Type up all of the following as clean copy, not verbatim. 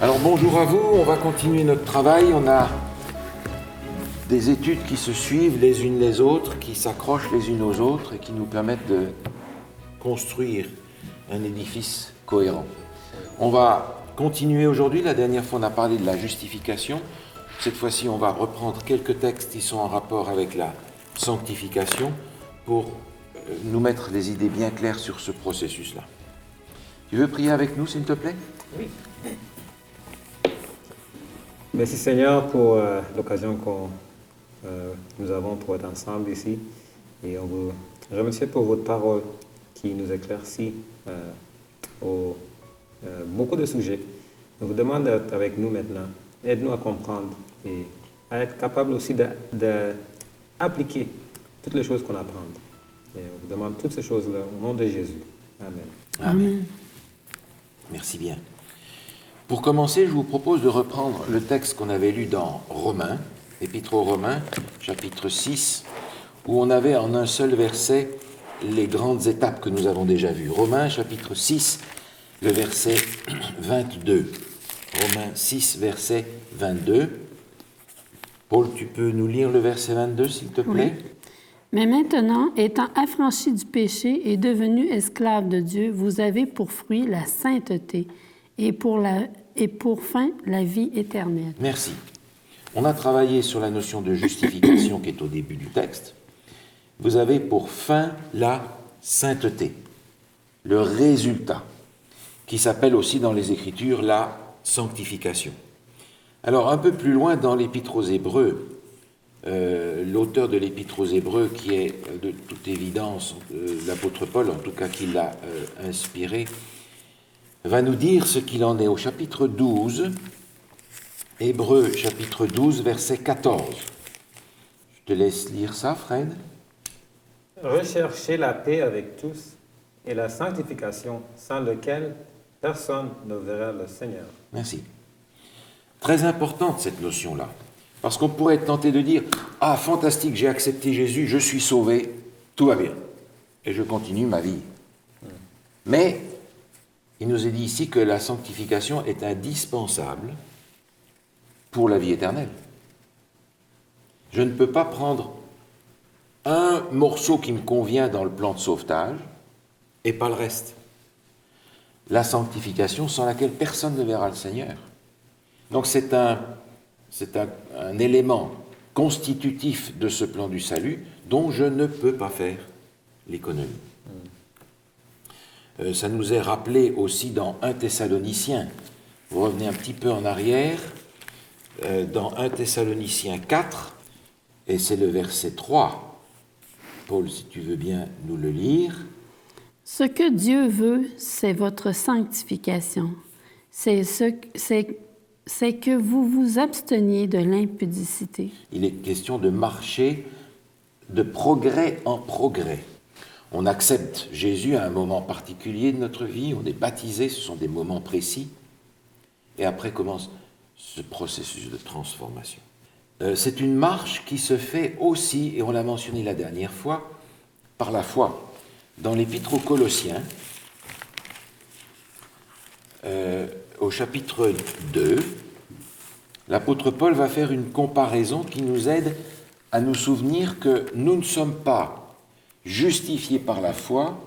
Alors bonjour à vous, on va continuer notre travail. On a des études qui se suivent les unes les autres, qui s'accrochent les unes aux autres et qui nous permettent de construire un édifice cohérent. On va continuer aujourd'hui. La dernière fois, on a parlé de la justification. Cette fois-ci, on va reprendre quelques textes qui sont en rapport avec la sanctification pour nous mettre les idées bien claires sur ce processus-là. Tu veux prier avec nous, s'il te plaît? Oui. Merci Seigneur pour l'occasion que nous avons pour être ensemble ici. Et on vous remercie pour votre parole qui nous éclaircit beaucoup de sujets. On vous demande d'être avec nous maintenant. Aide-nous à comprendre et à être capable aussi d'appliquer toutes les choses qu'on apprend. Et on vous demande toutes ces choses-là au nom de Jésus. Amen. Amen. Merci bien. Pour commencer, je vous propose de reprendre le texte qu'on avait lu dans Romains, Épître aux Romains, chapitre 6, où on avait en un seul verset les grandes étapes que nous avons déjà vues. Romains, chapitre 6, le verset 22. Romains 6, verset 22. Paul, tu peux nous lire le verset 22, s'il te plaît? Oui. Mais maintenant, étant affranchis du péché et devenus esclaves de Dieu, vous avez pour fruit la sainteté et pour fin la vie éternelle. Merci. On a travaillé sur la notion de justification qui est au début du texte. Vous avez pour fin la sainteté, le résultat, qui s'appelle aussi dans les Écritures la sanctification. Alors un peu plus loin dans l'Épître aux Hébreux, l'auteur de l'Épître aux Hébreux, qui est de toute évidence l'apôtre Paul, en tout cas qui l'a inspiré, va nous dire ce qu'il en est au chapitre 12, Hébreux chapitre 12, verset 14. Je te laisse lire ça, Fred. Recherchez la paix avec tous et la sanctification sans laquelle personne ne verra le Seigneur. Merci. Très importante cette notion-là. Parce qu'on pourrait être tenté de dire « Ah, fantastique, j'ai accepté Jésus, je suis sauvé, tout va bien. Et je continue ma vie. » Mais il nous est dit ici que la sanctification est indispensable pour la vie éternelle. Je ne peux pas prendre un morceau qui me convient dans le plan de sauvetage et pas le reste. La sanctification sans laquelle personne ne verra le Seigneur. Donc c'est un élément constitutif de ce plan du salut dont je ne peux pas faire l'économie. Ça nous est rappelé aussi dans 1 Thessaloniciens. Vous revenez un petit peu en arrière, dans 1 Thessaloniciens 4, et c'est le verset 3. Paul, si tu veux bien nous le lire. Ce que Dieu veut, c'est votre sanctification. C'est que vous vous absteniez de l'impudicité. Il est question de marcher de progrès en progrès. On accepte Jésus à un moment particulier de notre vie, on est baptisé, ce sont des moments précis, et après commence ce processus de transformation. C'est une marche qui se fait aussi, et on l'a mentionné la dernière fois, par la foi. Dans l'Épître aux Colossiens, au chapitre 2, l'apôtre Paul va faire une comparaison qui nous aide à nous souvenir que nous ne sommes pas justifiés par la foi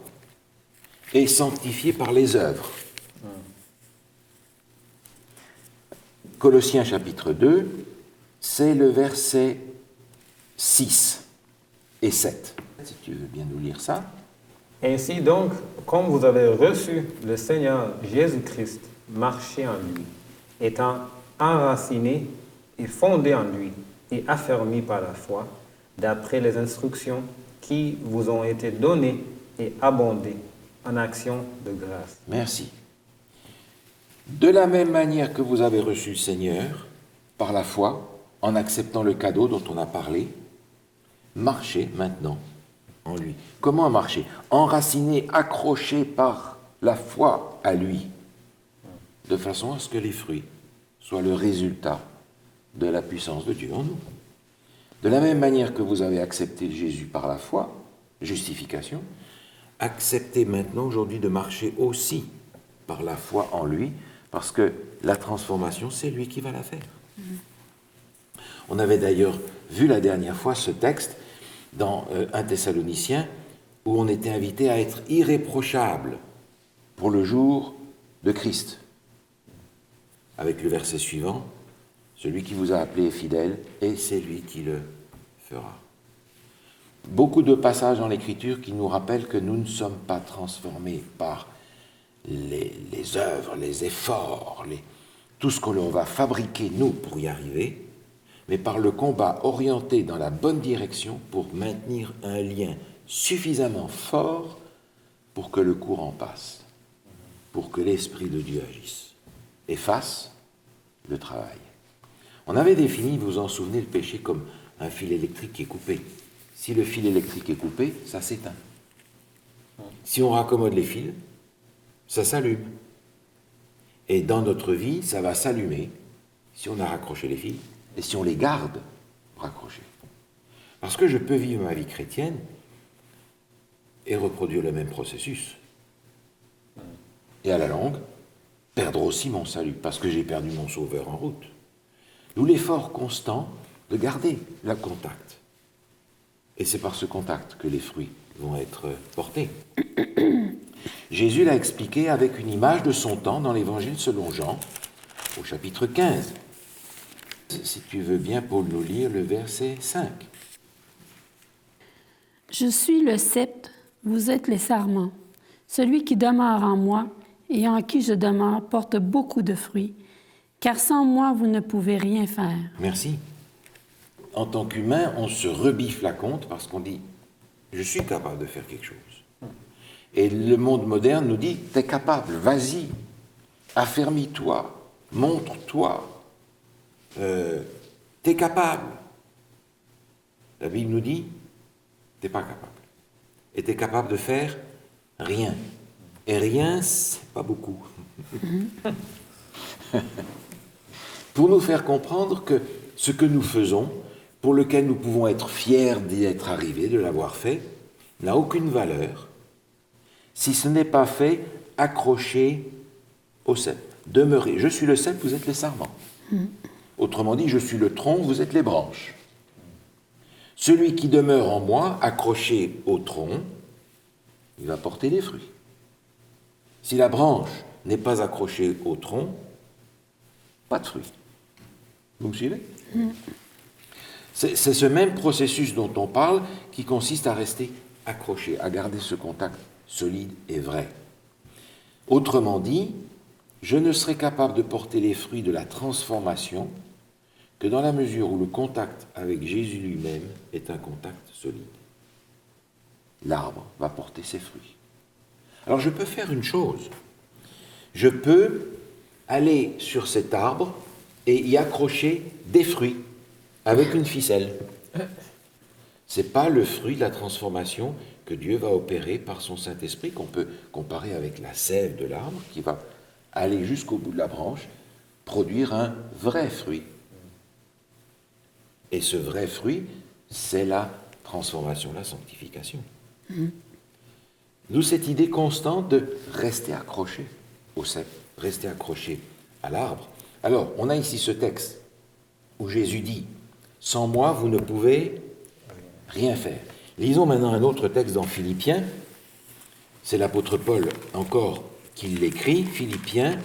et sanctifiés par les œuvres. Colossiens chapitre 2, c'est le verset 6 et 7. Si tu veux bien nous lire ça. Ainsi donc, comme vous avez reçu le Seigneur Jésus-Christ, marchez en lui, étant enracinés et fondés en lui et affermis par la foi, d'après les instructions qui vous ont été données et abondées en action de grâce. Merci. De la même manière que vous avez reçu le Seigneur, par la foi, en acceptant le cadeau dont on a parlé, marchez maintenant en lui. Comment marcher? Enraciné, accroché par la foi à lui, de façon à ce que les fruits soient le résultat de la puissance de Dieu en nous. De la même manière que vous avez accepté Jésus par la foi, justification, acceptez maintenant aujourd'hui de marcher aussi par la foi en lui, Parce que la transformation, c'est lui qui va la faire. On avait d'ailleurs vu la dernière fois ce texte dans 1 Thessaloniciens, où on était invité à être irréprochable pour le jour de Christ. Avec le verset suivant, celui qui vous a appelé est fidèle, et c'est lui qui le fera. Beaucoup de passages dans l'Écriture qui nous rappellent que nous ne sommes pas transformés par les œuvres, les efforts, tout ce que l'on va fabriquer, nous, pour y arriver, mais par le combat orienté dans la bonne direction pour maintenir un lien suffisamment fort pour que le courant passe, pour que l'Esprit de Dieu agisse et fasse le travail. On avait défini, vous vous en souvenez, le péché comme un fil électrique qui est coupé. Si le fil électrique est coupé, ça s'éteint. Si on raccommode les fils, ça s'allume. Et dans notre vie, ça va s'allumer si on a raccroché les fils et si on les garde raccrochés. Parce que je peux vivre ma vie chrétienne et reproduire le même processus. Et à la longue, perdre aussi mon salut, parce que j'ai perdu mon sauveur en route. D'où l'effort constant de garder le contact. Et c'est par ce contact que les fruits vont être portés. Jésus l'a expliqué avec une image de son temps dans l'Évangile selon Jean, au chapitre 15. Si tu veux bien, Paul, nous lire le verset 5. Je suis le cep, vous êtes les sarments. Celui qui demeure en moi et en qui je demeure porte beaucoup de fruits, car sans moi, vous ne pouvez rien faire. Merci. En tant qu'humain, on se rebiffe la compte parce qu'on dit « je suis capable de faire quelque chose ». Et le monde moderne nous dit « t'es capable, vas-y, affermis-toi, montre-toi, t'es capable ». La Bible nous dit « t'es pas capable ». Et t'es capable de faire rien. Et rien, c'est pas beaucoup. Pour nous faire comprendre que ce que nous faisons, pour lequel nous pouvons être fiers d'y être arrivés, de l'avoir fait, n'a aucune valeur si ce n'est pas fait accroché au cep. Demeurez. Je suis le cep, vous êtes les sarments. Autrement dit, je suis le tronc, vous êtes les branches. Celui qui demeure en moi, accroché au tronc, il va porter des fruits. Si la branche n'est pas accrochée au tronc, pas de fruits. Vous me suivez ? C'est ce même processus dont on parle qui consiste à rester accroché, à garder ce contact solide et vrai. Autrement dit, je ne serai capable de porter les fruits de la transformation que dans la mesure où le contact avec Jésus lui-même est un contact solide. L'arbre va porter ses fruits. Alors je peux faire une chose. Je peux aller sur cet arbre et y accrocher des fruits avec une ficelle. Ce n'est pas le fruit de la transformation que Dieu va opérer par son Saint-Esprit, qu'on peut comparer avec la sève de l'arbre, qui va aller jusqu'au bout de la branche, produire un vrai fruit. Et ce vrai fruit, c'est la transformation, la sanctification. D'où cette idée constante de rester accroché au cep, rester accroché à l'arbre. Alors, on a ici ce texte où Jésus dit « Sans moi, vous ne pouvez rien faire ». Lisons maintenant un autre texte dans Philippiens. C'est l'apôtre Paul encore qui l'écrit, Philippiens,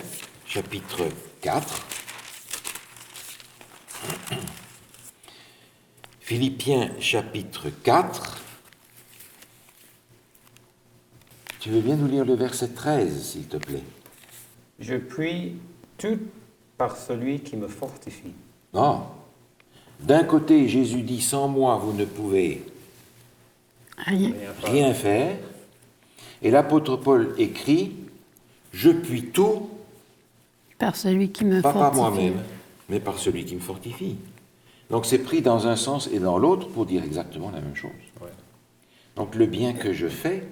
chapitre 4. Philippiens, chapitre 4. Tu veux bien nous lire le verset 13, s'il te plaît? Je puis tout par celui qui me fortifie. Non. D'un côté, Jésus dit, sans moi, vous ne pouvez rien faire. Et l'apôtre Paul écrit, je puis tout par celui qui me pas fortifie. Par moi-même, mais par celui qui me fortifie. Donc c'est pris dans un sens et dans l'autre pour dire exactement la même chose. Ouais. Donc le bien que je fais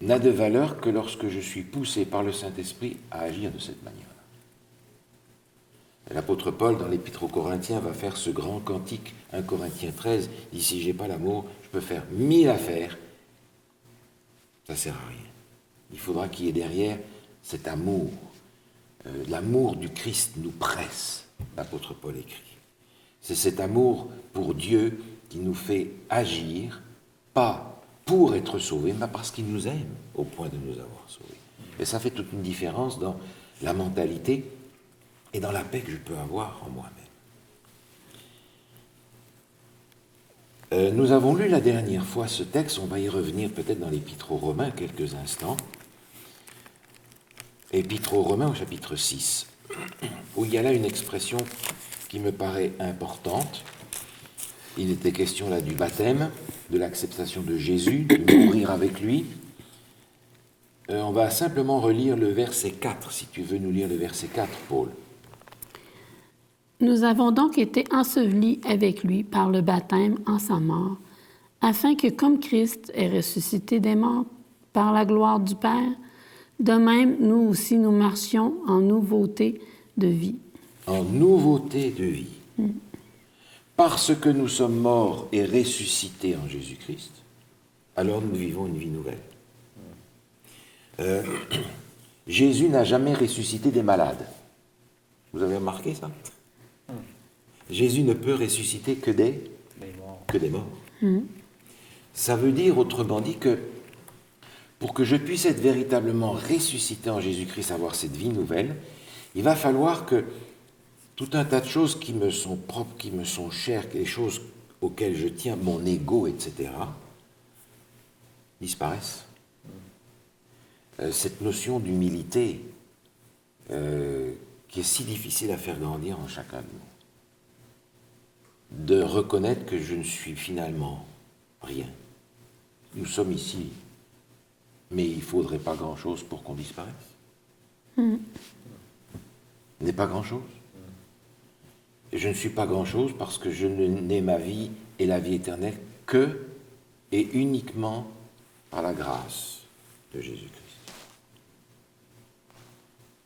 n'a de valeur que lorsque je suis poussé par le Saint-Esprit à agir de cette manière-là. L'apôtre Paul, dans l'Épître aux Corinthiens, va faire ce grand cantique, 1 Corinthiens 13, dit « Si j'ai pas l'amour, je peux faire 1000 affaires, ça ne sert à rien. Il faudra qu'il y ait derrière cet amour. L'amour du Christ nous presse, l'apôtre Paul écrit. C'est cet amour pour Dieu qui nous fait agir, pas pour être sauvés, mais parce qu'il nous aime au point de nous avoir sauvés. Et ça fait toute une différence dans la mentalité et dans la paix que je peux avoir en moi-même. Nous avons lu la dernière fois ce texte, on va y revenir peut-être dans l'Épître aux Romains quelques instants. Épître aux Romains au chapitre 6, où il y a là une expression qui me paraît importante. Il était question là du baptême, de l'acceptation de Jésus, de mourir avec lui. On va simplement relire le verset 4, si tu veux nous lire le verset 4, Paul. Nous avons donc été ensevelis avec lui par le baptême en sa mort, afin que comme Christ est ressuscité des morts par la gloire du Père, de même nous aussi nous marchions en nouveauté de vie. En nouveauté de vie. Parce que nous sommes morts et ressuscités en Jésus-Christ, alors nous vivons une vie nouvelle. Jésus n'a jamais ressuscité des malades. Vous avez remarqué ça? Jésus ne peut ressusciter que des morts. Ça veut dire, autrement dit, que pour que je puisse être véritablement ressuscité en Jésus-Christ, avoir cette vie nouvelle, il va falloir que tout un tas de choses qui me sont propres, qui me sont chères, les choses auxquelles je tiens, mon ego, etc., disparaissent. Cette notion d'humilité qui est si difficile à faire grandir en chacun de nous. De reconnaître que je ne suis finalement rien. Nous sommes ici, mais il ne faudrait pas grand-chose pour qu'on disparaisse. Il n'est pas grand-chose. Et je ne suis pas grand-chose parce que je n'ai ma vie et la vie éternelle que et uniquement par la grâce de Jésus-Christ.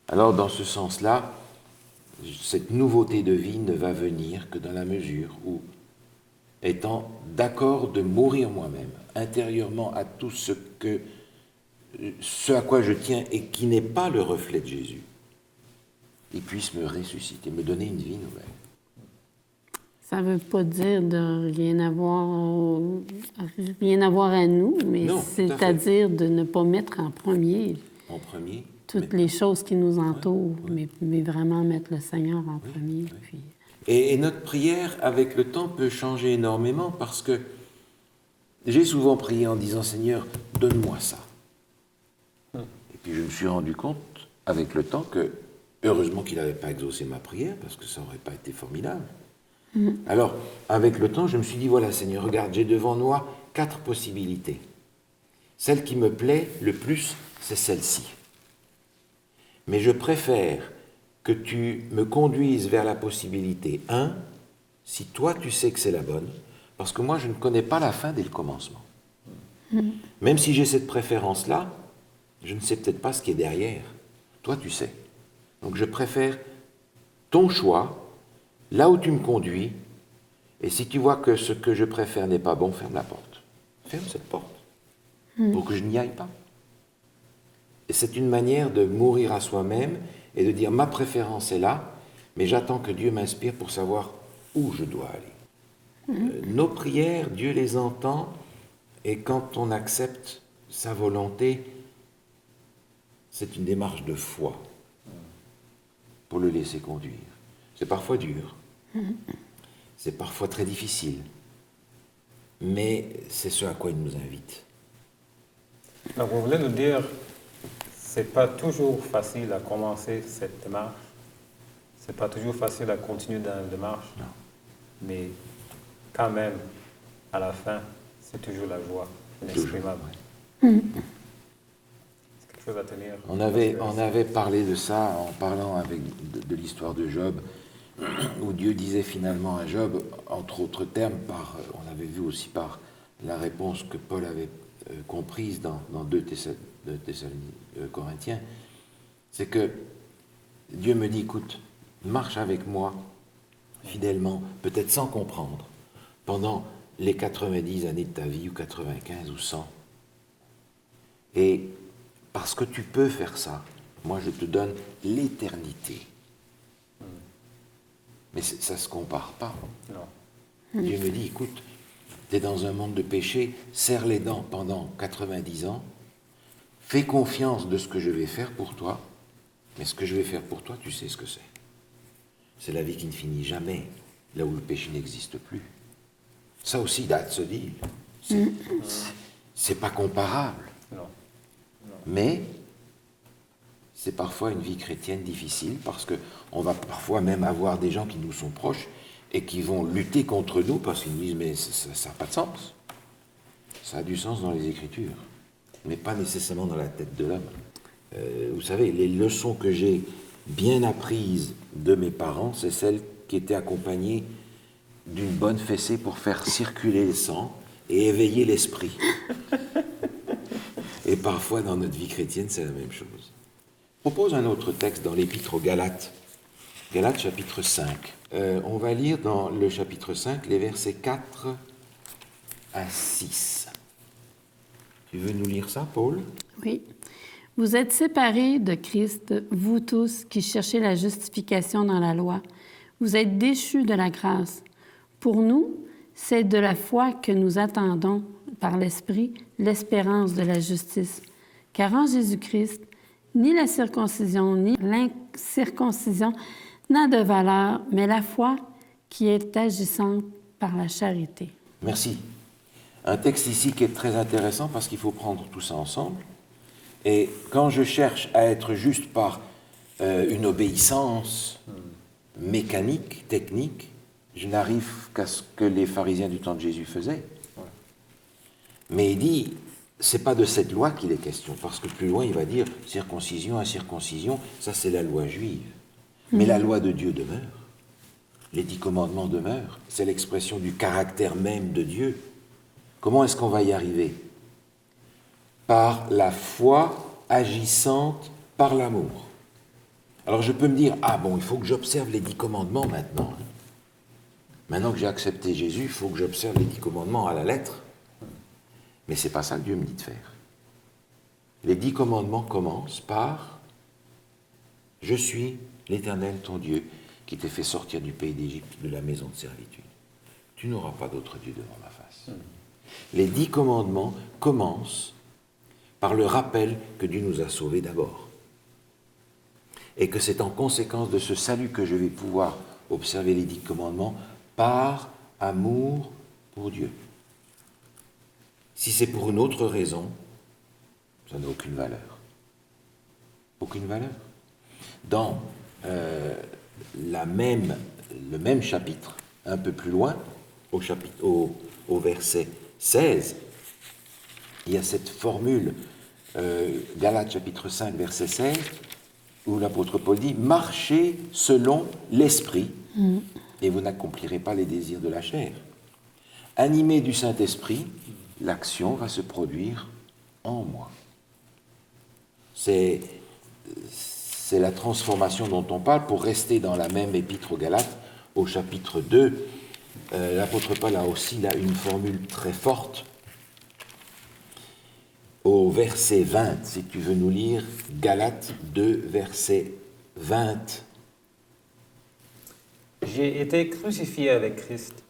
Alors, dans ce sens-là, cette nouveauté de vie ne va venir que dans la mesure où, étant d'accord de mourir moi-même, intérieurement à tout ce à quoi je tiens et qui n'est pas le reflet de Jésus, il puisse me ressusciter, me donner une vie nouvelle. Ça ne veut pas dire de rien avoir à nous, mais c'est-à-dire de ne pas mettre en premier toutes les choses qui nous entourent, mais vraiment mettre le Seigneur en premier. Oui. Puis... Et notre prière, avec le temps, peut changer énormément parce que j'ai souvent prié en disant « Seigneur, donne-moi ça ». Et puis je me suis rendu compte, avec le temps, que heureusement qu'il n'avait pas exaucé ma prière parce que ça n'aurait pas été formidable. Alors, avec le temps, je me suis dit, voilà Seigneur, regarde, j'ai devant moi 4 possibilités. Celle qui me plaît le plus, c'est celle-ci. Mais je préfère que tu me conduises vers la possibilité 1, si toi tu sais que c'est la bonne, parce que moi je ne connais pas la fin dès le commencement. Même si j'ai cette préférence-là, je ne sais peut-être pas ce qui est derrière. Toi tu sais. Donc je préfère ton choix, là où tu me conduis, et si tu vois que ce que je préfère n'est pas bon, ferme la porte. Ferme cette porte, pour que je n'y aille pas. Et c'est une manière de mourir à soi-même et de dire ma préférence est là, mais j'attends que Dieu m'inspire pour savoir où je dois aller. Nos prières, Dieu les entend, et quand on accepte sa volonté, c'est une démarche de foi pour le laisser conduire. C'est parfois dur, c'est parfois très difficile, mais c'est ce à quoi il nous invite. Alors, vous voulez nous dire, c'est pas toujours facile à commencer cette démarche, c'est pas toujours facile à continuer dans la démarche, Non. mais quand même, à la fin, c'est toujours la joie inexprimable. C'est quelque chose à tenir. On avait parlé de ça en parlant de l'histoire de Job, où Dieu disait finalement à Job, entre autres termes, on avait vu aussi par la réponse que Paul avait comprise dans 2 Corinthiens, c'est que Dieu me dit, écoute, marche avec moi fidèlement, peut-être sans comprendre, pendant les 90 années de ta vie, ou 95 ou 100. Et parce que tu peux faire ça, Moi, je te donne l'éternité. Mais ça ne se compare pas. Non. Dieu me dit, écoute, tu es dans un monde de péché, serre les dents pendant 90 ans, fais confiance de ce que je vais faire pour toi, mais ce que je vais faire pour toi, tu sais ce que c'est. C'est la vie qui ne finit jamais, là où le péché n'existe plus. Ça aussi, that's a deal. C'est pas comparable. Non. Mais c'est parfois une vie chrétienne difficile parce qu'on va parfois même avoir des gens qui nous sont proches et qui vont lutter contre nous parce qu'ils nous disent mais ça n'a pas de sens. Ça a du sens dans les Écritures, mais pas nécessairement dans la tête de l'homme. Vous savez, les leçons que j'ai bien apprises de mes parents, c'est celles qui étaient accompagnées d'une bonne fessée pour faire circuler le sang et éveiller l'esprit. Et parfois, dans notre vie chrétienne, c'est la même chose. Je propose un autre texte dans l'Épître aux Galates. Galates, chapitre 5. On va lire dans le chapitre 5 les versets 4 à 6. Tu veux nous lire ça, Paul? Oui. Vous êtes séparés de Christ, vous tous qui cherchez la justification dans la loi. Vous êtes déchus de la grâce. Pour nous, c'est de la foi que nous attendons, par l'Esprit, l'espérance de la justice. Car en Jésus-Christ, ni la circoncision, ni l'incirconcision n'a de valeur, mais la foi qui est agissante par la charité. Merci. Un texte ici qui est très intéressant parce qu'il faut prendre tout ça ensemble. Et quand je cherche à être juste par une obéissance mécanique, technique, je n'arrive qu'à ce que les pharisiens du temps de Jésus faisaient. Mais il dit, c'est pas de cette loi qu'il est question, parce que plus loin il va dire circoncision, incirconcision, ça c'est la loi juive. Mais la loi de Dieu demeure. Les 10 commandements demeurent. C'est l'expression du caractère même de Dieu. Comment est-ce qu'on va y arriver? Par la foi agissante par l'amour. Alors je peux me dire, ah bon, il faut que j'observe les 10 commandements maintenant. Maintenant que j'ai accepté Jésus, il faut que j'observe les 10 commandements à la lettre. Mais c'est pas ça que Dieu me dit de faire. Les 10 commandements commencent par « Je suis l'Éternel ton Dieu qui t'ai fait sortir du pays d'Égypte, de la maison de servitude. Tu n'auras pas d'autre Dieu devant ma face. » Les 10 commandements commencent par le rappel que Dieu nous a sauvés d'abord. Et que c'est en conséquence de ce salut que je vais pouvoir observer les 10 commandements par amour pour Dieu. Si c'est pour une autre raison, ça n'a aucune valeur. Aucune valeur. Dans le même chapitre, un peu plus loin, au verset 16, il y a cette formule, Galates chapitre 5, verset 16, où l'apôtre Paul dit « Marchez selon l'esprit, et vous n'accomplirez pas les désirs de la chair. » Animé du Saint-Esprit, l'action va se produire en moi. C'est la transformation dont on parle. Pour rester dans la même épître aux Galates, au chapitre 2, l'apôtre Paul a aussi là une formule très forte. Au verset 20, si tu veux nous lire, Galates 2, verset 20. J'ai été crucifié avec Christ,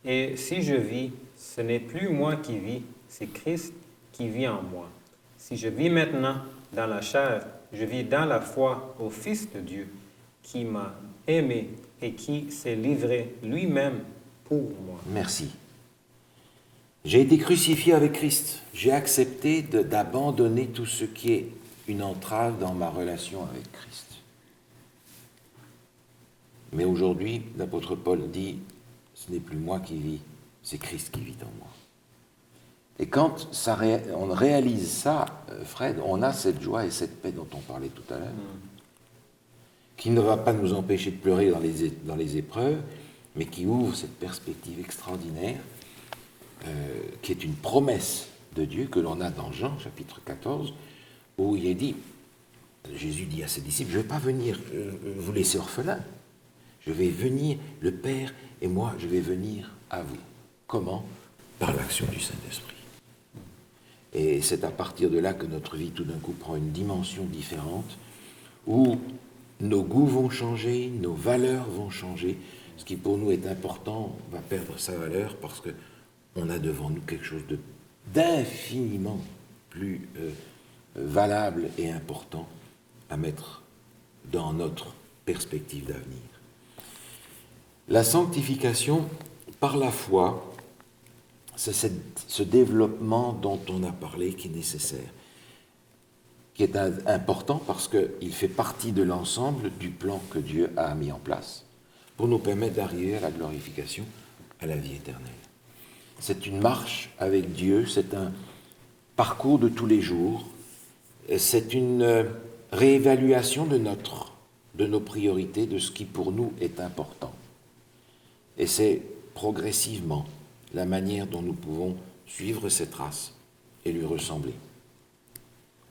et si je vis, ce n'est plus moi qui vis, c'est Christ qui vit en moi. Si je vis maintenant dans la chair, je vis dans la foi au Fils de Dieu, qui m'a aimé et qui s'est livré lui-même pour moi. Merci. J'ai été crucifié avec Christ. J'ai accepté d'abandonner tout ce qui est une entrave dans ma relation avec Christ. Mais aujourd'hui, l'apôtre Paul dit, ce n'est plus moi qui vis, c'est Christ qui vit en moi. Et quand on réalise ça, Fred, on a cette joie et cette paix dont on parlait tout à l'heure, qui ne va pas nous empêcher de pleurer dans les épreuves, mais qui ouvre cette perspective extraordinaire, qui est une promesse de Dieu que l'on a dans Jean, chapitre 14, où il est dit, Jésus dit à ses disciples, je ne vais pas venir vous laisser orphelins, je vais venir, le Père et moi, je vais venir à vous. Comment? Par l'action du Saint-Esprit. Et c'est à partir de là que notre vie, tout d'un coup, prend une dimension différente, où nos goûts vont changer, nos valeurs vont changer. Ce qui pour nous est important va perdre sa valeur parce qu'on a devant nous quelque chose d'infiniment plus valable et important à mettre dans notre perspective d'avenir. La sanctification, par la foi, c'est ce développement dont on a parlé qui est nécessaire, qui est important parce qu'il fait partie de l'ensemble du plan que Dieu a mis en place pour nous permettre d'arriver à la glorification, à la vie éternelle. C'est une marche avec Dieu, c'est un parcours de tous les jours, c'est une réévaluation de nos priorités, de ce qui pour nous est important. Et c'est progressivement la manière dont nous pouvons suivre ses traces et lui ressembler.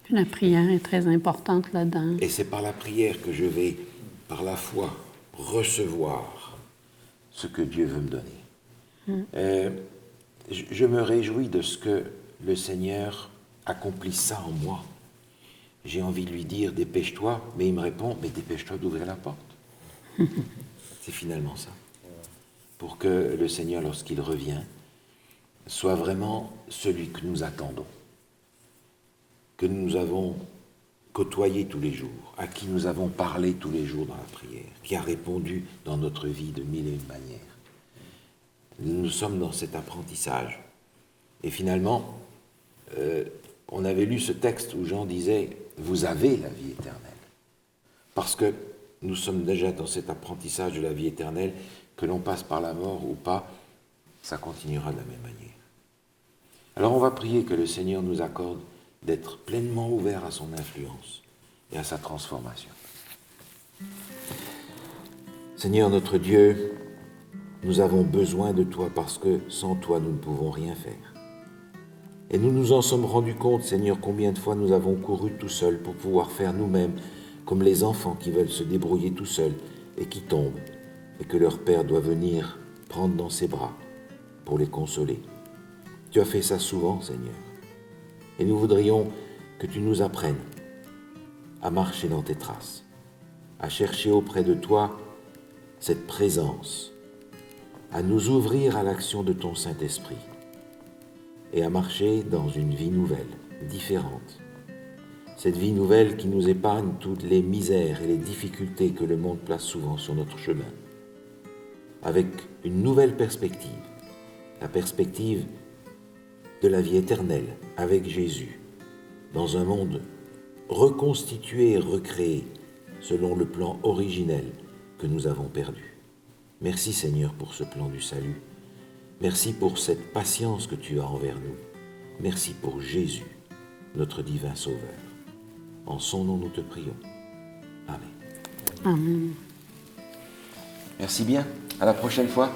La prière est très importante là-dedans. Et c'est par la prière que je vais, par la foi, recevoir ce que Dieu veut me donner. Je me réjouis de ce que le Seigneur accomplisse ça en moi. J'ai envie de lui dire, dépêche-toi, mais il me répond, mais dépêche-toi d'ouvrir la porte. C'est finalement ça. Pour que le Seigneur, lorsqu'il revient, soit vraiment celui que nous attendons, que nous avons côtoyé tous les jours, à qui nous avons parlé tous les jours dans la prière, qui a répondu dans notre vie de mille et une manières. Nous sommes dans cet apprentissage. Et finalement, on avait lu ce texte où Jean disait « Vous avez la vie éternelle ». Parce que nous sommes déjà dans cet apprentissage de la vie éternelle, que l'on passe par la mort ou pas, ça continuera de la même manière. Alors on va prier que le Seigneur nous accorde d'être pleinement ouverts à son influence et à sa transformation. Seigneur notre Dieu, nous avons besoin de toi parce que sans toi nous ne pouvons rien faire. Et nous nous en sommes rendus compte, Seigneur, combien de fois nous avons couru tout seuls pour pouvoir faire nous-mêmes comme les enfants qui veulent se débrouiller tout seuls et qui tombent et que leur père doit venir prendre dans ses bras pour les consoler. Tu as fait ça souvent, Seigneur. Et nous voudrions que tu nous apprennes à marcher dans tes traces, à chercher auprès de toi cette présence, à nous ouvrir à l'action de ton Saint-Esprit et à marcher dans une vie nouvelle, différente. Cette vie nouvelle qui nous épargne toutes les misères et les difficultés que le monde place souvent sur notre chemin, avec une nouvelle perspective, la perspective de la vie éternelle avec Jésus, dans un monde reconstitué et recréé selon le plan originel que nous avons perdu. Merci Seigneur pour ce plan du salut. Merci pour cette patience que tu as envers nous. Merci pour Jésus, notre divin Sauveur. En son nom nous te prions. Amen. Amen. Merci bien. À la prochaine fois.